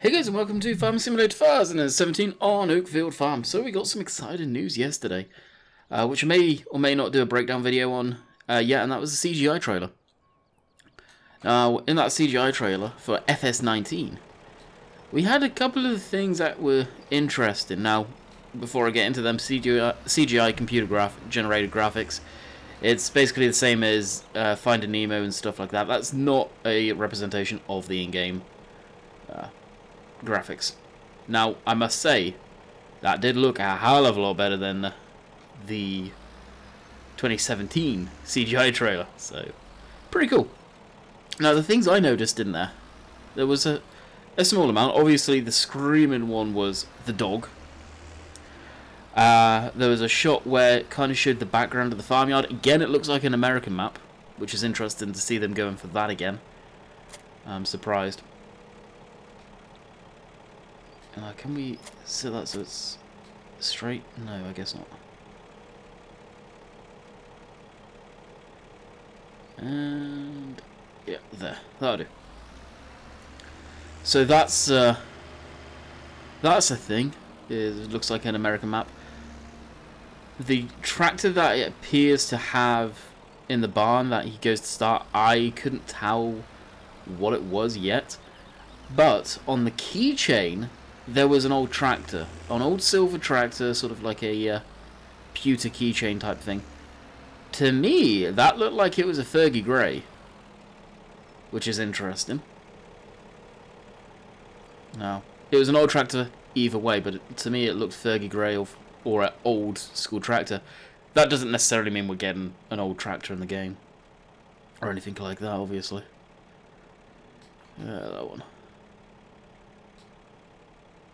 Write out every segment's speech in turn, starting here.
Hey guys, and welcome to Farm Simulator 2017 on Oakfield Farm. So we got some exciting news yesterday, which I may or may not do a breakdown video on yet, and that was the CGI trailer. Now, in that CGI trailer for FS19, we had a couple of things that were interesting. Now, before I get into them, CGI computer generated graphics, it's basically the same as Finding Nemo and stuff like that. That's not a representation of the in-game graphics. Now, I must say, that did look a hell of a lot better than the 2017 CGI trailer, so pretty cool. Now, the things I noticed in there was a small amount. Obviously, the screaming one was the dog. There was a shot where it kind of showed the background of the farmyard. Again, it looks like an American map, which is interesting to see them going for that again. I'm surprised. Can we set that so it's straight? No, I guess not. And yeah, there. That'll do. So that's a thing. It looks like an American map. The tractor that it appears to have in the barn that he goes to start, I couldn't tell what it was yet. But on the keychain, there was an old tractor, an old silver tractor, sort of like a pewter keychain type thing. To me, that looked like it was a Fergie Grey, which is interesting. No, it was an old tractor either way, but to me it looked Fergie Grey or an old school tractor. That doesn't necessarily mean we're getting an old tractor in the game, or anything like that, obviously. Yeah, that one.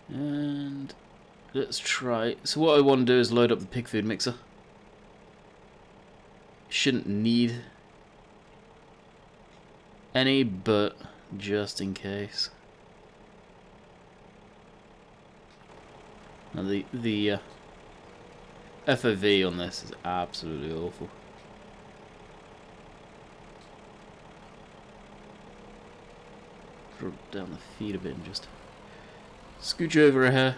And let's try. So what I want to do is load up the pig food mixer. Shouldn't need any, but just in case. Now the FOV on this is absolutely awful. Drop down the feed a bit and just scooch over here.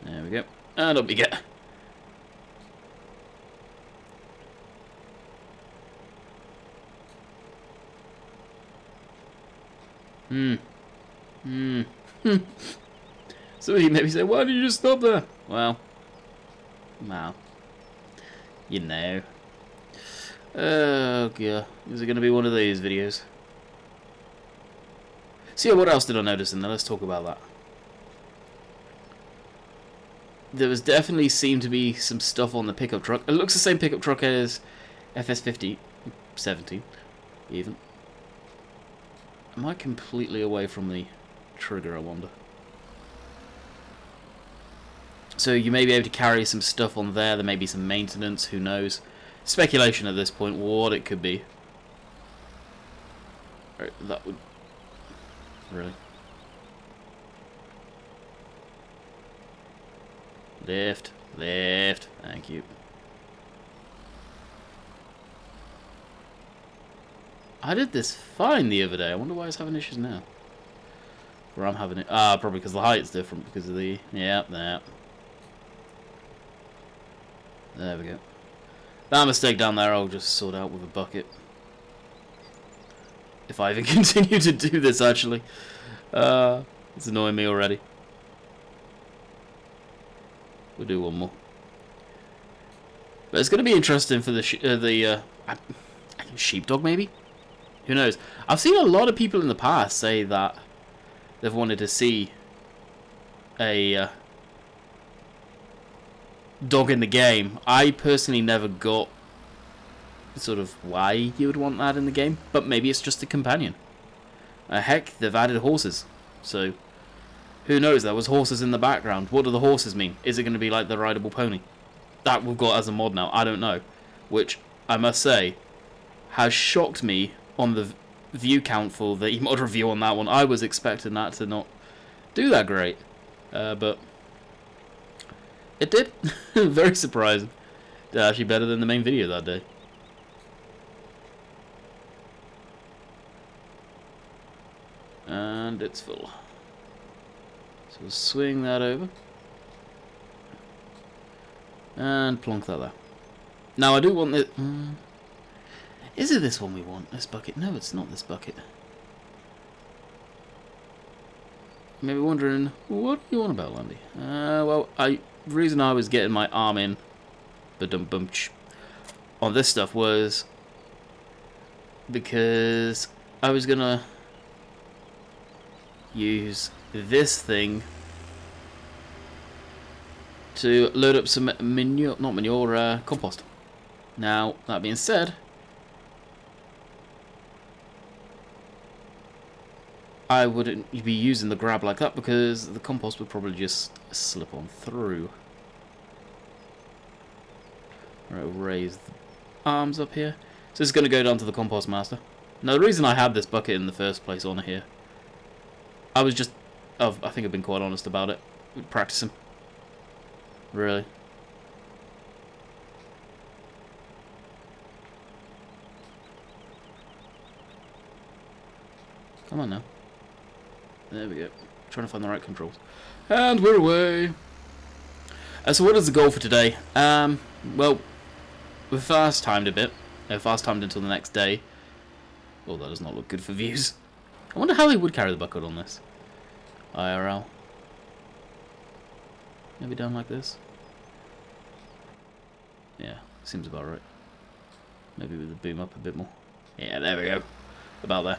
There we go. And up we get. Somebody maybe say, why did you just stop there? Well, you know. Oh god, is it going to be one of these videos? So yeah, what else did I notice in there? Let's talk about that. There was definitely seemed to be some stuff on the pickup truck. It looks the same pickup truck as FS50, 17, even. Am I completely away from the trigger, I wonder? So you may be able to carry some stuff on there. There may be some maintenance, who knows? Speculation at this point, what it could be. Right, that would... Really? Left, left, thank you. I did this fine the other day. I wonder why it's having issues now. Or I'm having it. Probably because the height's different because of the. Yeah, there. There we go. That mistake down there I'll just sort out with a bucket. If I even continue to do this, actually. It's annoying me already. We'll do one more. But it's going to be interesting for the sheepdog, maybe? Who knows? I've seen a lot of people in the past say that they've wanted to see a dog in the game. I personally never got sort of why you would want that in the game, but maybe it's just a companion. Heck, they've added horses, so who knows? There was horses in the background. What do the horses mean? Is it going to be like the rideable pony that we've got as a mod now? I don't know. Which, I must say, has shocked me on the view count for the mod review on that one. I was expecting that to not do that great. But it did. Very surprising. Actually better than the main video that day. And it's full. So we'll swing that over. And plonk that there. Now I do want this... Is it this one we want? This bucket? No, it's not this bucket. Maybe wondering, what do you want about Landy? Well, the reason I was getting my arm in on this stuff was because I was gonna use this thing to load up some manure, not manure, compost. Now, that being said, I wouldn't be using the grab like that because the compost would probably just slip on through. Right, we'll raise the arms up here. So it's going to go down to the compost master. Now the reason I had this bucket in the first place on here, I was just, I think I've been quite honest about it, practicing. Really. Come on now. There we go. Trying to find the right controls. And we're away. So what is the goal for today? Well, we've fast timed a bit. Fast timed until the next day. Oh, that does not look good for views. I wonder how they would carry the bucket on this. IRL. Maybe down like this. Yeah, seems about right. Maybe with the boom up a bit more. Yeah, there we go. About there.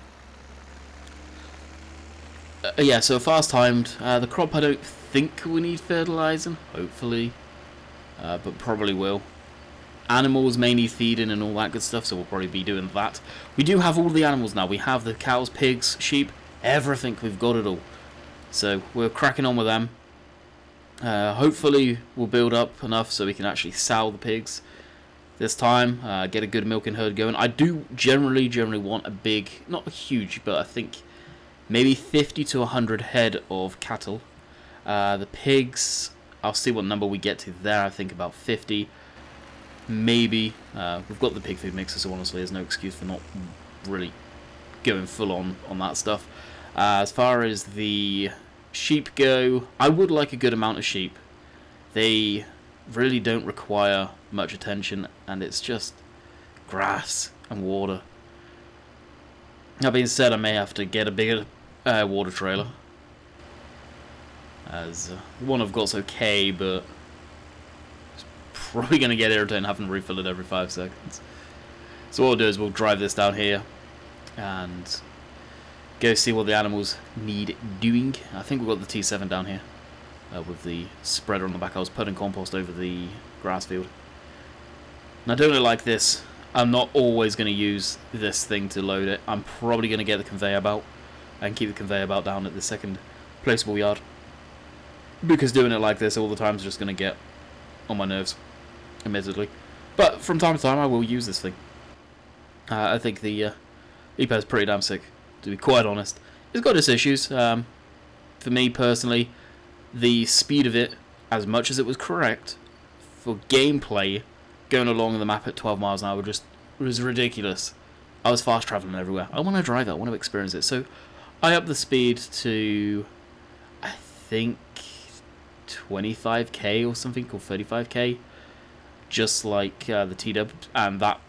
Yeah, so fast timed. The crop I don't think we need fertilising, hopefully, but probably will. Animals may need feeding and all that good stuff, so we'll probably be doing that. We do have all the animals now. We have the cows, pigs, sheep, everything. We've got it all. So we're cracking on with them. Hopefully we'll build up enough so we can actually sow the pigs this time. Get a good milking herd going. I do generally want a big, not huge, but I think maybe 50 to 100 head of cattle. The pigs, I'll see what number we get to there. I think about 50. Maybe. We've got the pig food mixer, so honestly there's no excuse for not really going full on that stuff. As far as the sheep go, I would like a good amount of sheep. They really don't require much attention, and it's just grass and water. That being said, I may have to get a bigger water trailer, as the one I've got's okay, but it's probably going to get irritating having to refill it every 5 seconds. So what we'll do is we'll drive this down here and go see what the animals need doing. I think we've got the T7 down here with the spreader on the back. I was putting compost over the grass field. Now doing it like this, I'm not always going to use this thing to load it. I'm probably going to get the conveyor belt and keep the conveyor belt down at the second placeable yard, because doing it like this all the time is just going to get on my nerves, admittedly. But from time to time I will use this thing. I think the EP is pretty damn sick, to be quite honest. It's got its issues. For me personally, the speed of it, as much as it was correct for gameplay, going along the map at 12 miles an hour just was ridiculous. I was fast traveling everywhere. I want to drive it, I want to experience it. So I upped the speed to, I think, 25k or something, or 35k, just like the T-Dub, and that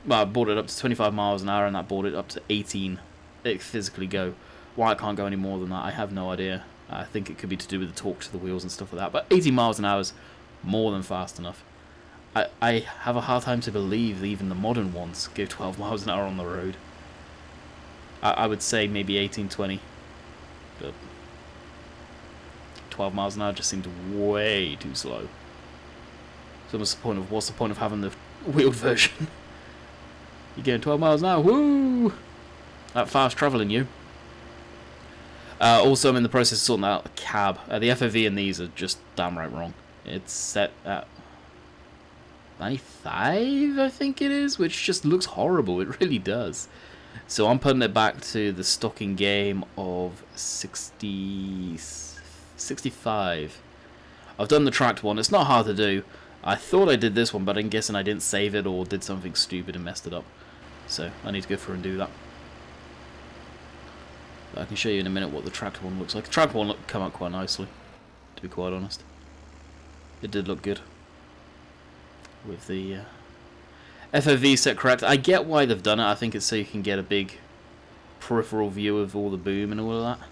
brought it up to 25 miles an hour, and that brought it up to 18. It physically go. Why it can't go any more than that, I have no idea. I think it could be to do with the torque to the wheels and stuff like that, but 18 miles an hour is more than fast enough. I have a hard time to believe that even the modern ones go 12 miles an hour on the road. I would say maybe 18, 20, but 12 miles an hour just seemed way too slow. So what's the point of having the wheeled version? You're getting 12 miles an hour, woo! That fast travelling you. Also, I'm in the process of sorting out the cab. The FOV in these are just damn right wrong. It's set at 95, I think it is, which just looks horrible. It really does. So I'm putting it back to the stocking game of 65. I've done the tracked one. It's not hard to do. I thought I did this one, but I'm guessing I didn't save it or did something stupid and messed it up. So I need to go through and do that. But I can show you in a minute what the tractor one looks like. The tractor one come out quite nicely, to be quite honest. It did look good. With the FOV set correct. I get why they've done it. I think it's so you can get a big peripheral view of all the boom and all of that.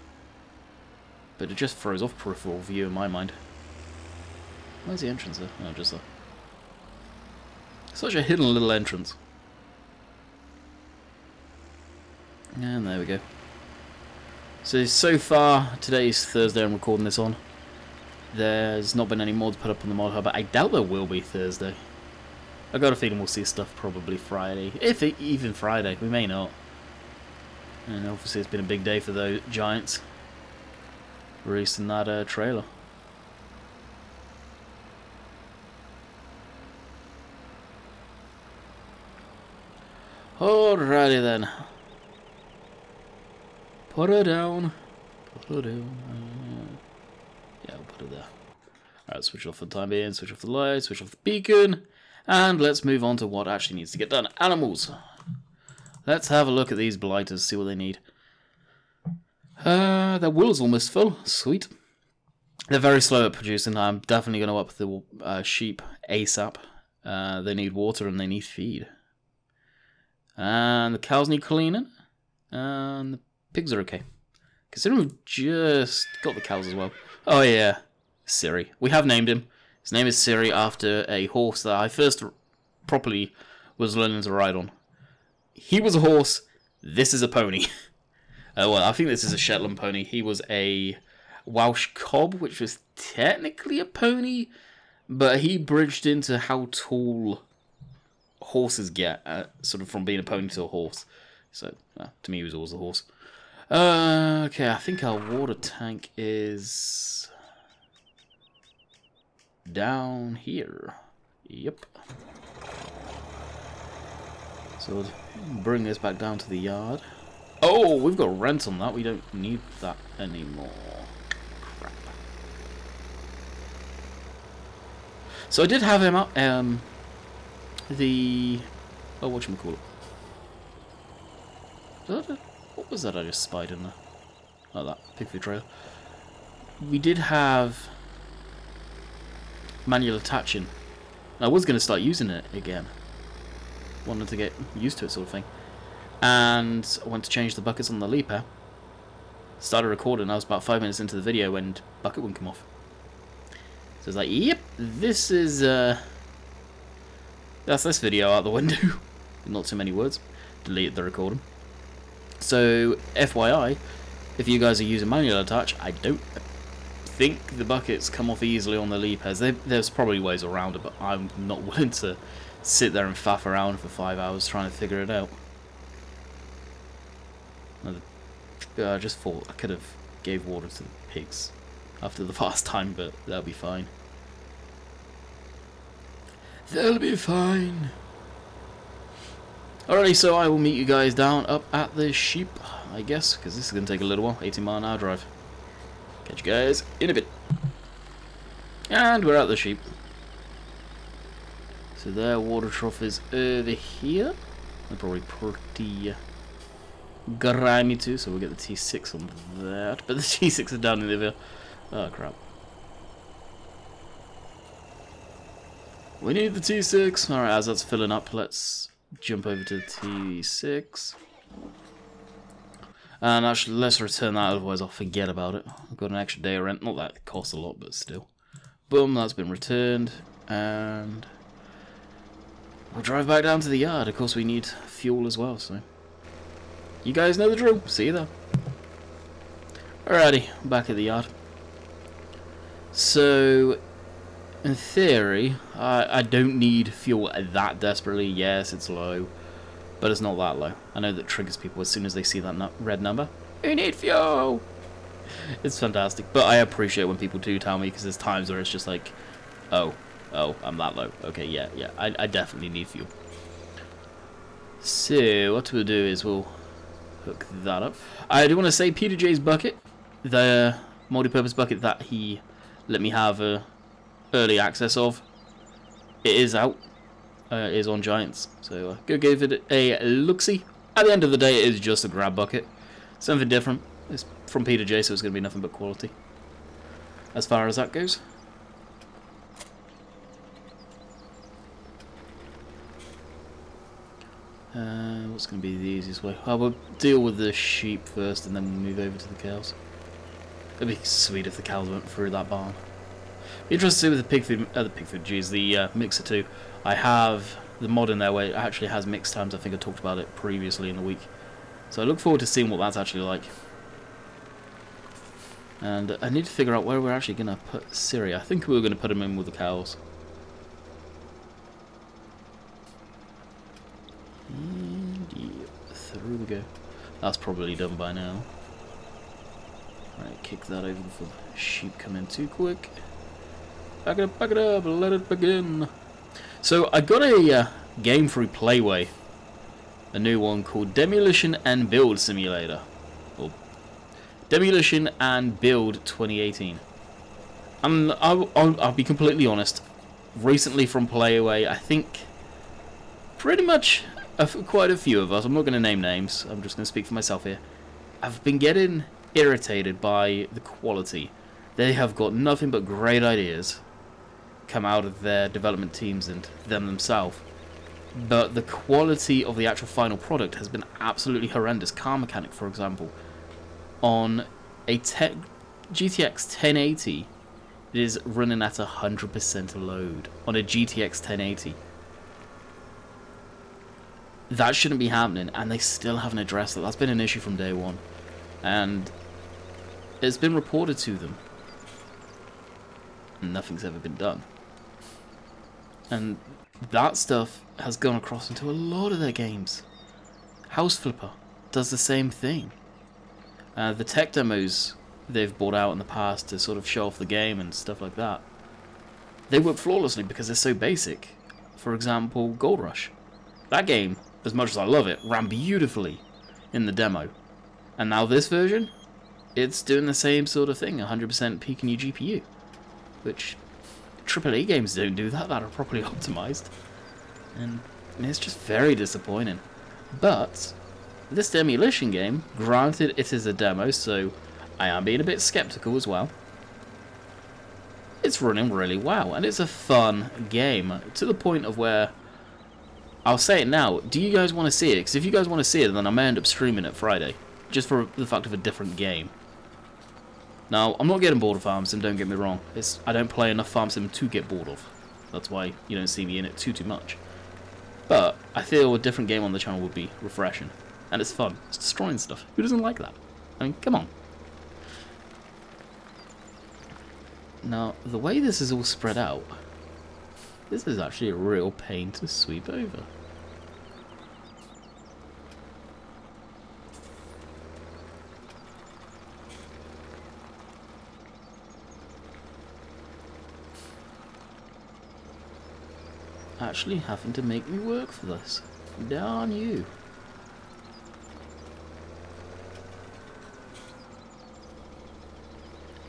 But it just throws off peripheral view in my mind. Where's the entrance there? Oh, just there. Such a hidden little entrance. And there we go. So far, today's Thursday I'm recording this on. There's not been any more to put up on the mod hub, but I doubt there will be Thursday. I got a feeling we'll see stuff probably Friday. Even Friday, we may not. And obviously it's been a big day for those Giants. Releasing that trailer. Alrighty then. Put her down. Put her down. Yeah, we'll put it there. Alright, switch off for the time being, switch off the light, switch off the beacon, and let's move on to what actually needs to get done. Animals. Let's have a look at these blighters, see what they need. Their wool is almost full. Sweet. They're very slow at producing. I'm definitely going to up the sheep ASAP. They need water and they need feed. And the cows need cleaning. And the pigs are okay. Considering we've just got the cows as well. Oh yeah, Siri. We have named him. His name is Siri after a horse that I first properly was learning to ride on. He was a horse. This is a pony. Well, I think this is a Shetland pony. He was a Welsh cob, which was technically a pony, but he bridged into how tall horses get, sort of from being a pony to a horse. So, to me, he was always a horse. Okay, I think our water tank is down here. Yep. So we'll bring this back down to the yard. Oh, we've got rent on that. We don't need that anymore. Crap. So I did have him up. Oh, whatchamacallit? What was that I just spied in there? Oh, that pig food trail. We did have manual attaching. I was going to start using it again. Wanted to get used to it, sort of thing. And I went to change the buckets on the leaper. Started recording. I was about 5 minutes into the video when bucket wouldn't come off. So it's like, yep, this is that's this video out the window. Not too many words. Deleted the recording. So FYI, if you guys are using manual attach, I don't think the buckets come off easily on the leapers. There's probably ways around it, but I'm not willing to sit there and faff around for 5 hours trying to figure it out. I just thought I could have gave water to the pigs after the last time, but that'll be fine. They'll be fine. Alrighty, so I will meet you guys down up at the sheep, I guess, because this is going to take a little while. 18-mile-an-hour drive. Catch you guys in a bit. And we're at the sheep. So their water trough is over here. They're probably pretty grimy too, so we'll get the T6 on that. But the T6 is down in the other. Oh crap. We need the T6. Alright, as that's filling up, let's jump over to the T6. And actually, let's return that, otherwise I'll forget about it. I've got an extra day of rent. Not that it costs a lot, but still. Boom, that's been returned. And we'll drive back down to the yard. Of course, we need fuel as well, so you guys know the drill. See you there. Alrighty, back at the yard. So, in theory, I don't need fuel that desperately. Yes, it's low, but it's not that low. I know that triggers people as soon as they see that red number. You need fuel! It's fantastic, but I appreciate when people do tell me, because there's times where it's just like, oh, I'm that low. Okay, yeah, I definitely need fuel. So, what we'll do is we'll hook that up. I do want to say Peter J's bucket, the multi-purpose bucket that he let me have early access of, it is out. It is on Giants, so go give it a look-see. At the end of the day, it is just a grab bucket. Something different. It's from P2J, so it's going to be nothing but quality. As far as that goes. What's going to be the easiest way? I will deal with the sheep first, and then we'll move over to the cows. It'd be sweet if the cows went through that barn. Be interested to see with the pig food, geez, the mixer too. I have the mod in there where it actually has mix times. I think I talked about it previously in the week. So I look forward to seeing what that's actually like. And I need to figure out where we're actually going to put Siri. I think we were going to put him in with the cows. And yeah, through we go. That's probably done by now. Right, kick that over before the sheep come in too quick. Back it up, let it begin. So I got a game through Playway. A new one called Demolition and Build Simulator. Or Demolition and Build 2018. And I'll be completely honest. Recently from Playway, I think pretty much quite a few of us, I'm not going to name names, I'm just going to speak for myself here, I've been getting irritated by the quality. They have got nothing but great ideas come out of their development teams and them themselves, but the quality of the actual final product has been absolutely horrendous. Car Mechanic, for example, on a GTX 1080, it is running at 100% load on a GTX 1080. That shouldn't be happening, and they still haven't addressed that. That's been an issue from day one, and it's been reported to them. Nothing's ever been done. And that stuff has gone across into a lot of their games. House Flipper does the same thing. The tech demos they've brought out in the past to sort of show off the game and stuff like that, they work flawlessly because they're so basic. For example, Gold Rush. That game, as much as I love it, ran beautifully in the demo. And now this version, it's doing the same sort of thing, 100% peaking your GPU. Which AAA games don't do that are properly optimized. And it's just very disappointing. But this Demolition game, granted it is a demo, so I am being a bit skeptical as well. It's running really well, and it's a fun game, to the point of where, I'll say it now, do you guys want to see it? Because if you guys want to see it, then I may end up streaming it Friday, just for the fact of a different game. Now, I'm not getting bored of Farm Sim, don't get me wrong. I don't play enough Farm Sim to get bored of. That's why you don't see me in it too much. But I feel a different game on the channel would be refreshing. And it's fun. It's destroying stuff. Who doesn't like that? I mean, come on. Now, the way this is all spread out, this is actually a real pain to sweep over. Actually having to make me work for this. Darn you.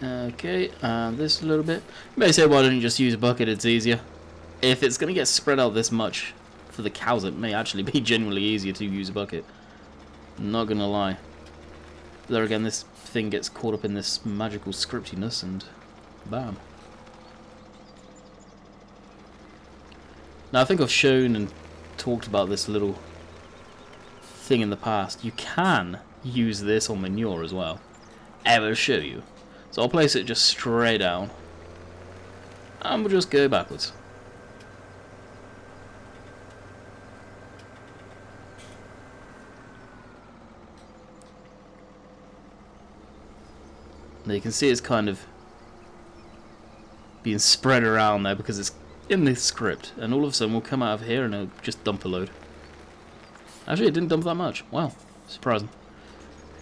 Okay, this a little bit. You may say, why don't you just use a bucket, it's easier. If it's going to get spread out this much for the cows, it may actually be genuinely easier to use a bucket. Not going to lie. There again, this thing gets caught up in this magical scriptiness and bam. Now, I think I've shown and talked about this little thing in the past. You can use this on manure as well. I will show you. So I'll place it just straight down. And we'll just go backwards. Now you can see it's kind of being spread around there because it's in the script, and all of a sudden we'll come out of here and it'll just dump a load. Actually, it didn't dump that much. Wow, surprising.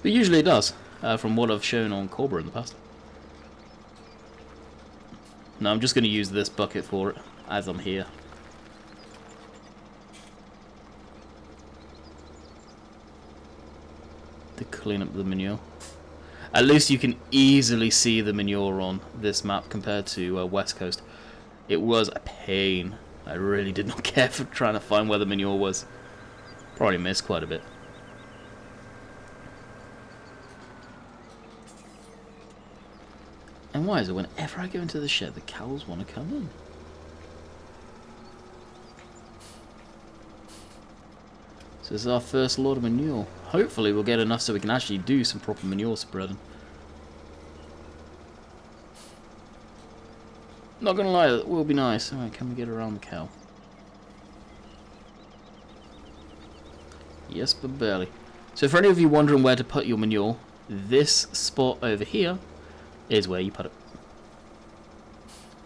But usually it does, from what I've shown on Cobra in the past. Now I'm just going to use this bucket for it, as I'm here. To clean up the manure. At least you can easily see the manure on this map compared to West Coast. It was a pain. I really did not care for trying to find where the manure was. Probably missed quite a bit. And why is it whenever I go into the shed, the cows want to come in? So this is our first load of manure. Hopefully we'll get enough so we can actually do some proper manure spreading. Not gonna lie, that will be nice. Alright, can we get around the cow? Yes, but barely. So for any of you wondering where to put your manure, this spot over here is where you put it.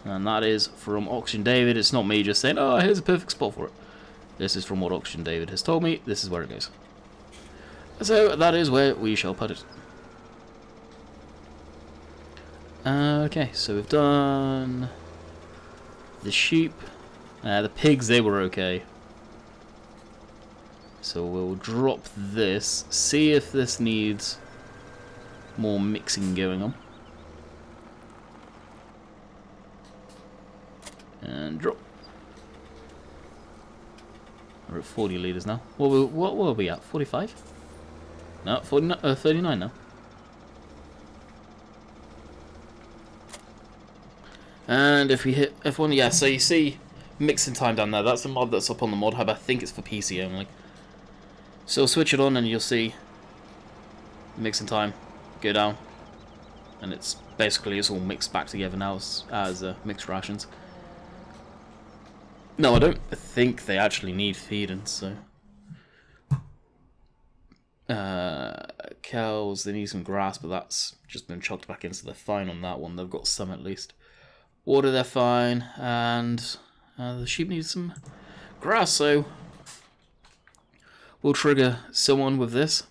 And that is from Auction David. It's not me just saying, oh, here's a perfect spot for it. This is from what Auction David has told me. This is where it goes. So that is where we shall put it. Okay, so we've done the sheep. The pigs, they were okay. So we'll drop this. See if this needs more mixing going on. And drop. We're at 40 litres now. What were we at? 45? No, 39 now. And if we hit F1, yeah, so you see mixing time down there. That's a mod that's up on the mod hub. I think it's for PC only. So switch it on and you'll see mixing time go down. And it's all mixed back together now as mixed rations. No, I don't think they actually need feeding, so... cows, they need some grass, but that's just been chucked back in, so they're fine on that one. They've got some at least. Water, they're fine, and the sheep need some grass, so... we'll trigger someone with this.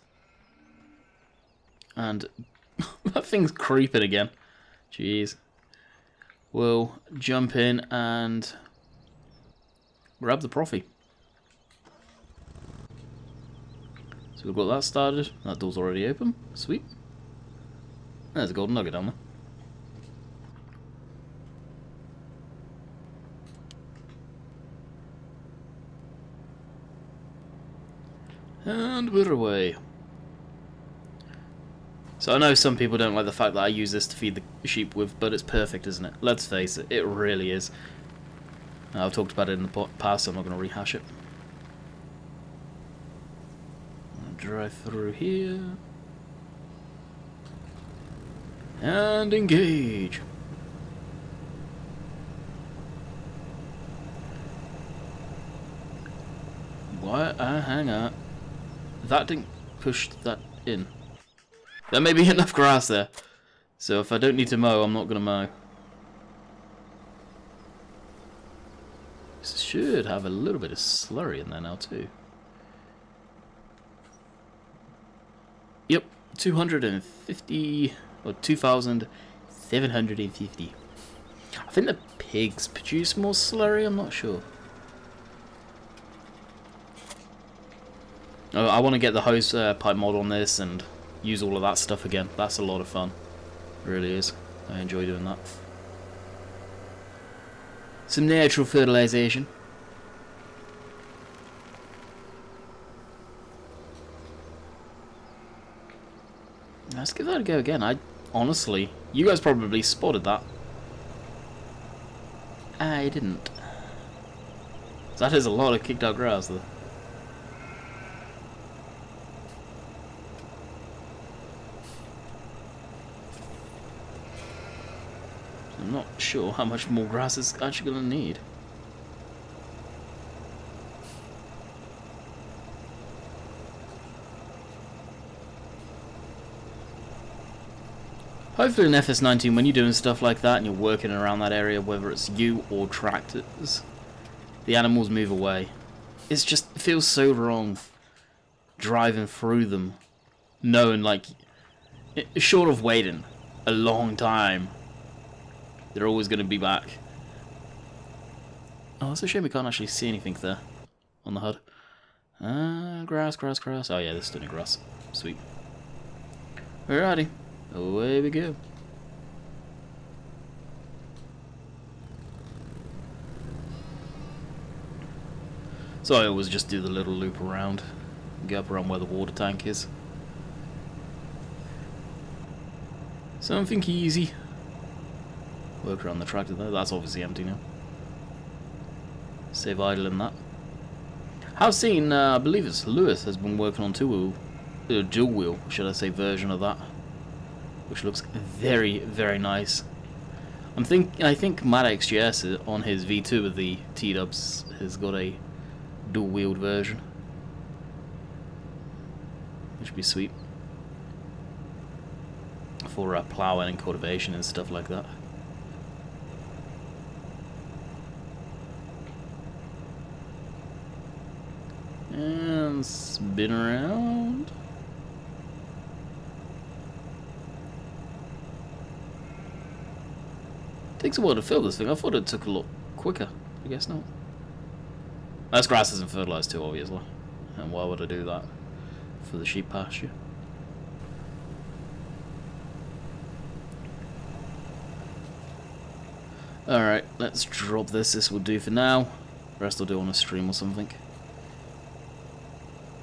And... that thing's creeping again. Jeez. We'll jump in and... grab the profit. So we've got that started. That door's already open. Sweet. There's a golden nugget down there. And we're away. So I know some people don't like the fact that I use this to feed the sheep with, but it's perfect, isn't it? Let's face it, it really is. I've talked about it in the past, so I'm not going to rehash it. I'll drive through here. And engage. What? Hang on. That didn't push that in. There may be enough grass there. So if I don't need to mow, I'm not going to mow. Should have a little bit of slurry in there now too. Yep, 250 or 2,750. I think the pigs produce more slurry. I'm not sure. Oh, I want to get the hose pipe mod on this and use all of that stuff again. That's a lot of fun. It really is. I enjoy doing that. Some natural fertilization. Let's give that a go again. Honestly, you guys probably spotted that. I didn't. That is a lot of kicked out grass though. I'm not sure how much more grass it's actually going to need. Hopefully in FS19, when you're doing stuff like that and you're working around that area, whether it's you or tractors, the animals move away. It feels so wrong driving through them, knowing, like, short of waiting a long time, they're always going to be back. Oh, it's a shame we can't actually see anything there on the HUD. Grass, grass, grass. Oh yeah, there's still any grass. Sweet. Alrighty. Away we go. So I always just do the little loop around, get up around where the water tank is. Something easy. work around the tractor there. That's obviously empty now. Save idle in that. I've seen, I believe it's Lewis has been working on dual wheel, should I say, version of that, which looks very, very nice. I think Matt XGS on his V2 of the T-Dubs has got a dual-wheeled version, which would be sweet for ploughing and cultivation and stuff like that. And spin around. Takes a while to fill this thing. I thought it took a lot quicker. I guess not. This grass isn't fertilized too, obviously. And why would I do that? For the sheep pasture. Alright, let's drop this. This will do for now. The rest I'll do on a stream or something.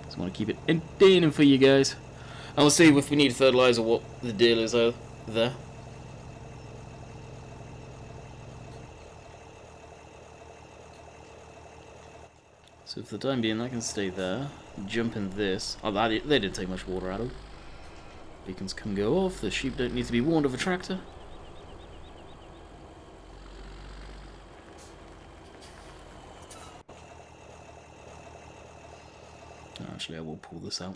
Just want to keep it entertaining for you guys. And we'll see if we need fertilizer, what the deal is there. So for the time being, that can stay there. Jump in this. Oh, they didn't take much water out of it. Beacons can go off. The sheep don't need to be warned of a tractor. Actually, I will pull this out.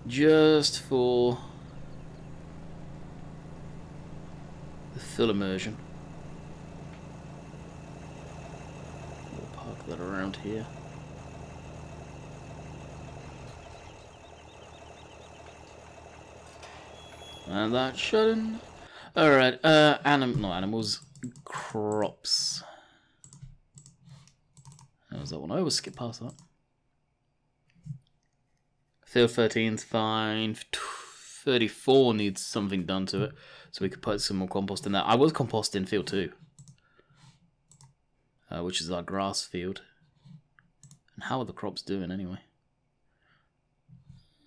Just for the fill immersion. We'll park that around here. And that's shut in. Alright, not animals, crops. How was that one? I always skip past that. Field 13's fine. 34 needs something done to it, so we could put some more compost in there. I was composting field 2, which is our grass field. And how are the crops doing anyway?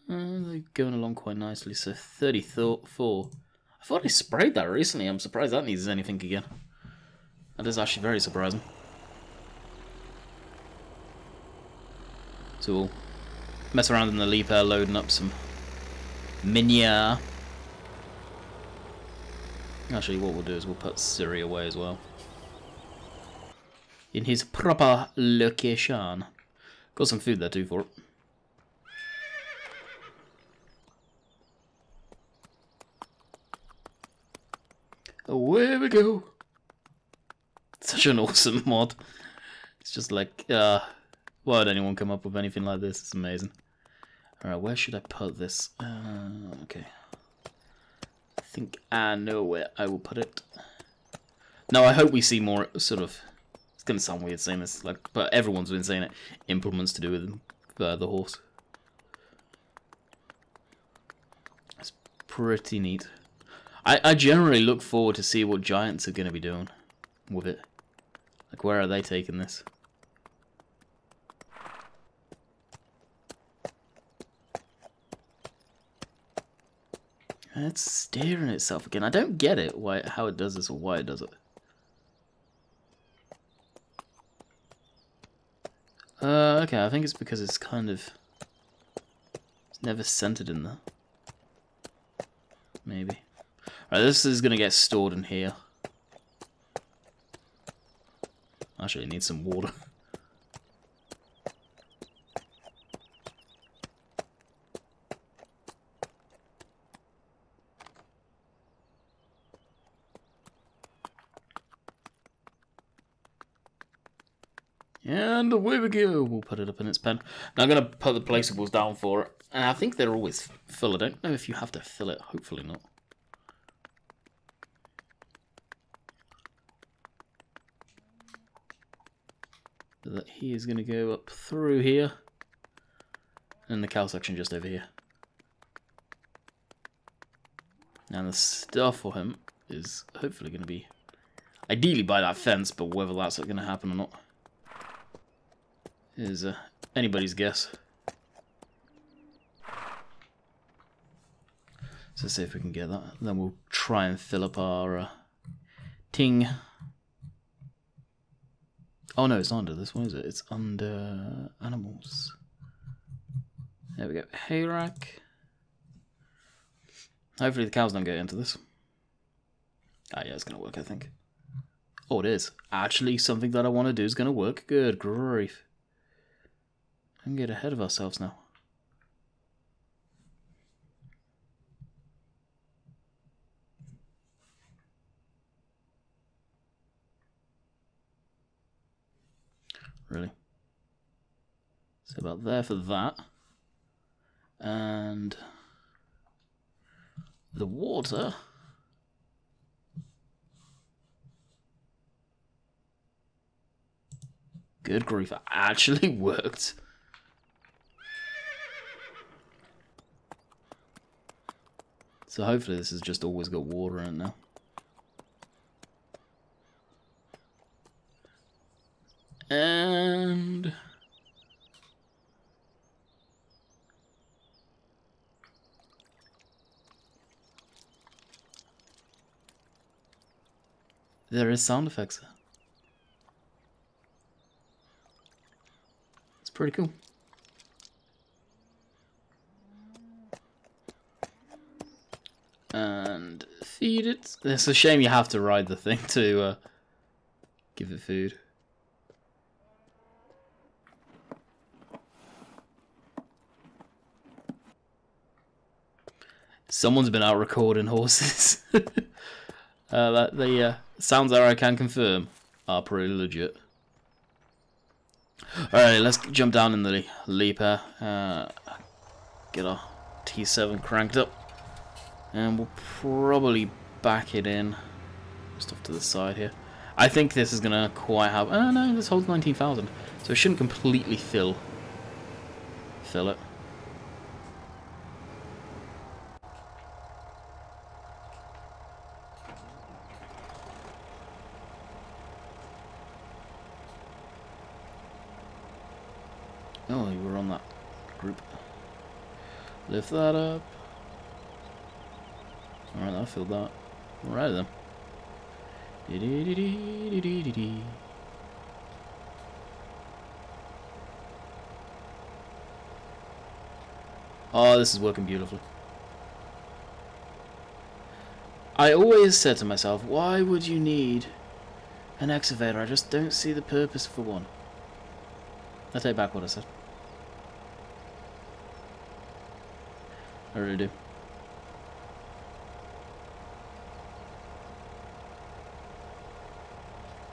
They're going along quite nicely. So 34. I thought I sprayed that recently. I'm surprised that needs anything again. That is actually very surprising. So we'll mess around in the leap air, loading up some manure. Actually, what we'll do is we'll put Siri away as well, in his proper location. Got some food there too for it. Away we go. Such an awesome mod. It's just like, why would anyone come up with anything like this? It's amazing. Alright, where should I put this? Okay. I think I know where I will put it. No, I hope we see more sort of... It's going to sound weird saying this, like, but everyone's been saying it. Implements to do with the horse. It's pretty neat. I generally look forward to see what Giants are going to be doing with it. Like, where are they taking this? It's steering itself again. I don't get it, how it does this or why it does it. Okay, I think it's because it's kind of... It's never centered in there. Maybe. Alright, this is going to get stored in here. Actually, it needs some water. And away we go. We'll put it up in its pen. Now I'm going to put the placeables down for it. And I think they're always full. I don't know if you have to fill it. Hopefully not. So that he is going to go up through here. And the cow section just over here. And the stuff for him is hopefully going to be ideally by that fence, but whether that's going to happen or not is anybody's guess. So see if we can get that. Then we'll try and fill up our ting. Oh no, it's not under this one, is it? It's under animals. There we go. Hay rack. Hopefully the cows don't get into this. Ah, yeah, it's going to work, I think. Oh, it is. Actually, something that I want to do is going to work. Good grief. I can get ahead of ourselves now. Really? So about there for that. And the water. Good grief, it actually worked. So hopefully this has just always got water in it now. And there is sound effects. It's pretty cool. And feed it. It's a shame you have to ride the thing to give it food. Someone's been out recording horses. The sounds there I can confirm are pretty legit. Alright, let's jump down in the leaper. Get our T7 cranked up. And we'll probably back it in. Just off to the side here. I think this is going to quite have... Oh no, this holds 19,000. So it shouldn't completely fill it. Oh, you were on that group. Lift that up. Alright, I filled that. Alright then. Oh, this is working beautifully. I always said to myself, why would you need an excavator? I just don't see the purpose for one. I take back what I said. I really do.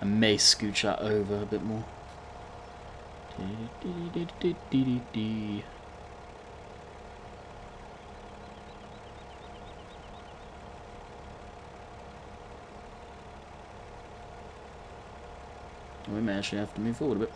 I may scooch that over a bit more. We may actually have to move forward a bit.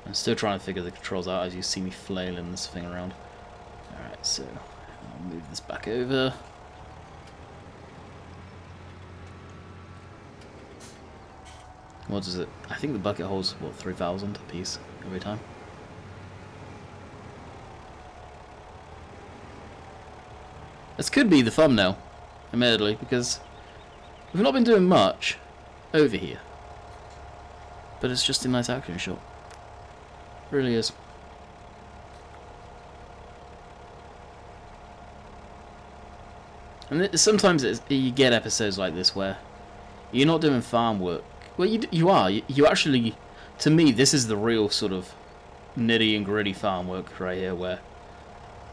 I'm still trying to figure the controls out as you see me flailing this thing around. Alright, so I'll move this back over. What is it? I think the bucket holds, what, 3,000 a piece every time? This could be the thumbnail, admittedly, because we've not been doing much over here. But it's just a nice action shot. It really is. And sometimes you get episodes like this where you're not doing farm work. Well, you are. You actually, to me, this is the real sort of nitty and gritty farm work right here, where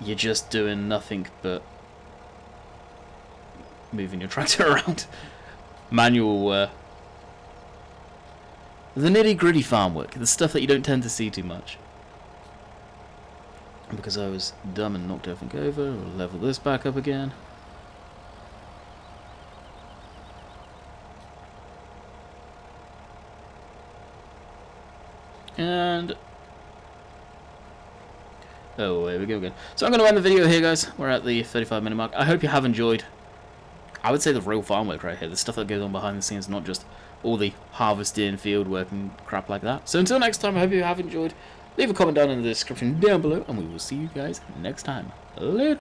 you're just doing nothing but moving your tractor around. Manual, the nitty gritty farm work, the stuff that you don't tend to see too much. And because I was dumb and knocked everything over, we'll level this back up again. And oh, here we go again. So I'm going to end the video here, guys. We're at the 35-minute mark. I hope you have enjoyed I would say the real farm work right here, the stuff that goes on behind the scenes, not just all the harvesting, field work and crap like that. So until next time, I hope you have enjoyed. Leave a comment down in the description down below, and we will see you guys next time. Later.